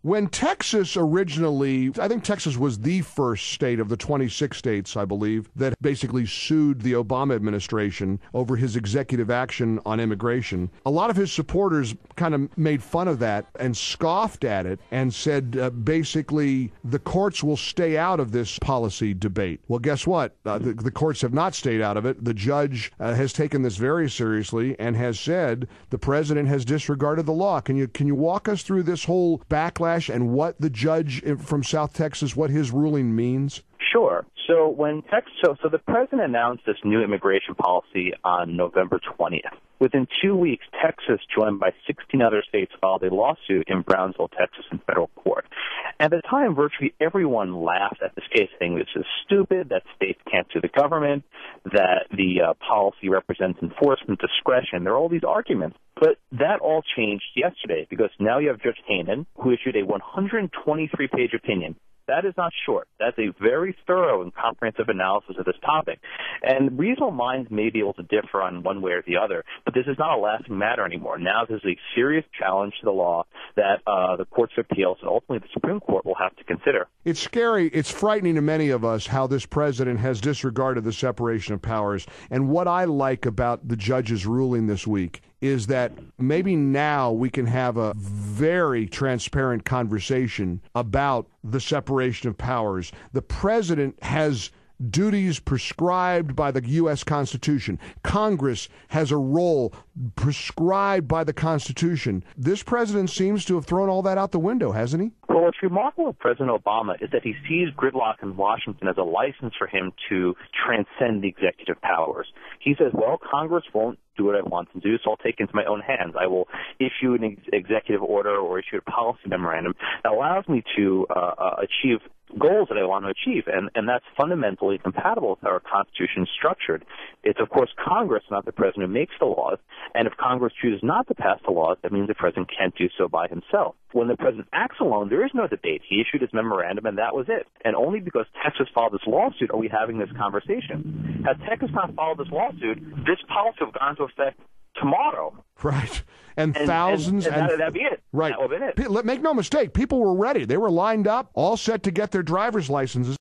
When Texas originally, I think Texas was the first state of the 26 states, I believe, that basically sued the Obama administration over his executive action on immigration. A lot of his supporters kind of made fun of that and scoffed at it and said basically the courts will stay out of this policy debate. Well, guess what? The courts have not stayed out of it. The judge has taken this very seriously and has said the president has disregarded the law. Can you walk us through this whole backlash and what the judge from South Texas, what his ruling means? Sure. So so the president announced this new immigration policy on November 20th. Within 2 weeks, Texas, joined by 16 other states, filed a lawsuit in Brownsville, Texas, in federal court. At the time, virtually everyone laughed at this case, saying this is stupid, that states can't sue the government, that the policy represents enforcement discretion. There are all these arguments. But that all changed yesterday because now you have Judge Hanen, who issued a 123-page opinion. That is not short. That's a very thorough and comprehensive analysis of this topic. And reasonable minds may be able to differ on one way or the other, but this is not a laughing matter anymore. Now this is a serious challenge to the law that the courts of appeals and ultimately the Supreme Court will have to consider. It's scary. It's frightening to many of us how this president has disregarded the separation of powers. And what I like about the judge's ruling this week is that maybe now we can have a very transparent conversation about the separation of powers. The president has duties prescribed by the U.S. Constitution. Congress has a role prescribed by the Constitution. This president seems to have thrown all that out the window, hasn't he? Well, what's remarkable with President Obama is that he sees gridlock in Washington as a license for him to transcend the executive powers. He says, well, Congress won't do what I want to do, so I'll take it into my own hands. I will issue an executive order or issue a policy memorandum that allows me to achieve goals that I want to achieve, and that's fundamentally compatible with how our Constitution is structured. It's, of course, Congress, not the president, who makes the laws, and if Congress chooses not to pass the laws, that means the president can't do so by himself. When the president acts alone, there is no debate. He issued his memorandum, and that was it. And only because Texas filed this lawsuit are we having this conversation. Had Texas not filed this lawsuit, this policy would have gone into effect tomorrow. Right. And thousands. And that'd be it. Right. That would have been it. Make no mistake, people were ready. They were lined up, all set to get their driver's licenses.